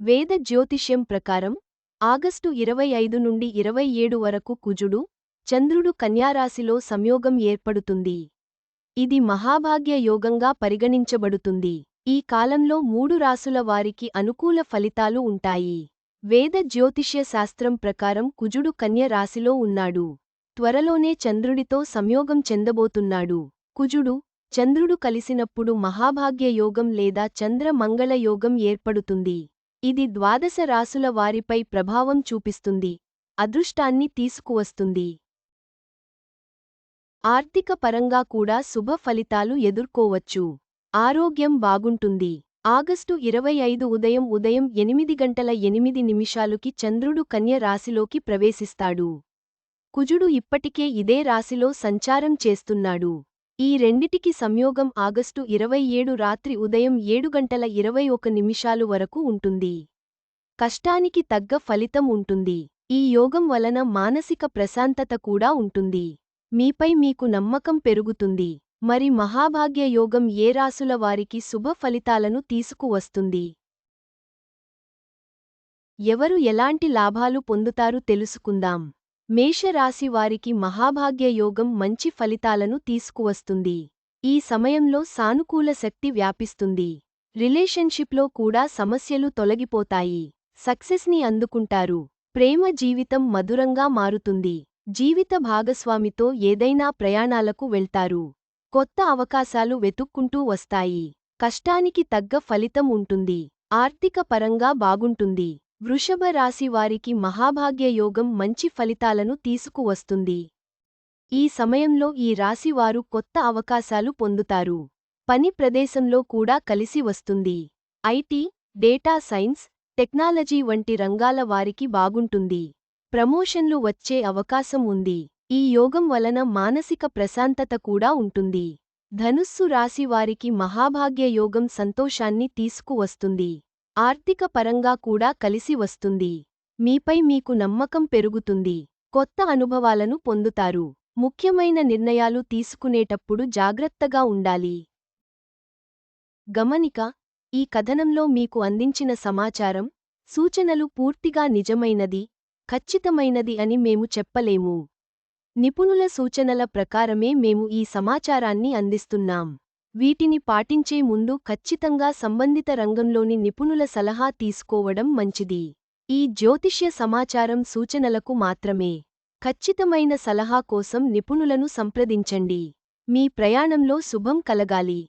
వేద జ్యోతిష్యం ప్రకారం ఆగస్టు 25 నుండి 27 వరకు కుజుడు, చంద్రుడు కన్యారాశిలో సంయోగం ఏర్పడుతుంది. ఇది మహాభాగ్య యోగంగా పరిగణించబడుతుంది. ఈ కాలంలో 3 రాసుల వారికి అనుకూల ఫలితాలు ఉంటాయి. వేద జ్యోతిష్య శాస్త్రం ప్రకారం కుజుడు కన్య రాశిలో ఉన్నాడు. త్వరలోనే చంద్రుడితో సంయోగం చెందబోతున్నాడు. కుజుడు, చంద్రుడు కలిసినప్పుడు మహాభాగ్య యోగం లేదా చంద్ర మంగళ యోగం ఏర్పడుతుంది. ఇది ద్వాదశ రాసుల వారిపై ప్రభావం చూపిస్తుంది, అదృష్టాన్ని తీసుకువస్తుంది. ఆర్థిక పరంగా కూడా శుభ ఫలితాలు ఎదుర్కోవచ్చు. ఆరోగ్యం బాగుంటుంది. ఆగస్టు 25 ఉదయం 8 గంటల 8 నిమిషాలుకి చంద్రుడు కన్య రాశిలోకి ప్రవేశిస్తాడు. కుజుడు ఇప్పటికే ఇదే రాశిలో సంచారం చేస్తున్నాడు. ఈ రెండిటికి సంయోగం ఆగస్టు 27 రాత్రి ఉదయం 7 గంటల 21 నిమిషాలు వరకు ఉంటుంది. కష్టానికి తగ్గ ఫలితం ఉంటుంది. ఈ యోగం వలన మానసిక ప్రశాంతత కూడా ఉంటుంది. మీపై మీకు నమ్మకం పెరుగుతుంది. మరి మహాభాగ్య యోగం ఏ రాసుల వారికి శుభ ఫలితాలను తీసుకువస్తుంది? ఎవరు ఎలాంటి లాభాలు పొందుతారు తెలుసుకుందాం. మేషరాశి వారికి మహాభాగ్య యోగం మంచి ఫలితాలను తీసుకువస్తుంది. ఈ సమయంలో సానుకూల శక్తి వ్యాపిస్తుంది. రిలేషన్షిప్లో కూడా సమస్యలు తొలగిపోతాయి. సక్సెస్ని అందుకుంటారు. ప్రేమ జీవితం మధురంగా మారుతుంది. జీవిత భాగస్వామితో ఏదైనా ప్రయాణాలకు వెళ్తారు. కొత్త అవకాశాలు వెతుక్కుంటూ వస్తాయి. కష్టానికి తగ్గ ఫలితం ఉంటుంది. ఆర్థిక పరంగా బాగుంటుంది. వృషభ రాశి వారికి మహాభాగ్య యోగం మంచి ఫలితాలను తీసుకువస్తుంది. ఈ సమయంలో ఈ రాశివారు కొత్త అవకాశాలు పొందుతారు. పని ప్రదేశంలో కూడా కలిసి వస్తుంది. ఐటీ, డేటా సైన్స్, టెక్నాలజీ వంటి రంగాల వారికి బాగుంటుంది. ప్రమోషన్లు వచ్చే అవకాశం ఉంది. ఈ యోగం వలన మానసిక ప్రశాంతత కూడా ఉంటుంది. ధనుస్సు రాశి వారికి మహాభాగ్య యోగం సంతోషాన్ని తీసుకువస్తుంది. ఆర్థిక పరంగా కూడా కలిసి వస్తుంది. మీపై మీకు నమ్మకం పెరుగుతుంది. కొత్త అనుభవాలను పొందుతారు. ముఖ్యమైన నిర్ణయాలు తీసుకునేటప్పుడు జాగ్రత్తగా ఉండాలి. గమనిక: ఈ కథనంలో మీకు అందించిన సమాచారం, సూచనలు పూర్తిగా నిజమైనది, ఖచ్చితమైనది అని మేము చెప్పలేము. నిపుణుల సూచనల ప్రకారమే మేము ఈ సమాచారాన్ని అందిస్తున్నాం. వీటిని పాటించే ముందు ఖచ్చితంగా సంబంధిత రంగంలోని నిపుణుల సలహా తీసుకోవడం మంచిది. ఈ జ్యోతిష్య సమాచారం సూచనలకు మాత్రమే. ఖచ్చితమైన సలహా కోసం నిపుణులను సంప్రదించండి. మీ ప్రయాణంలో శుభం కలగాలి.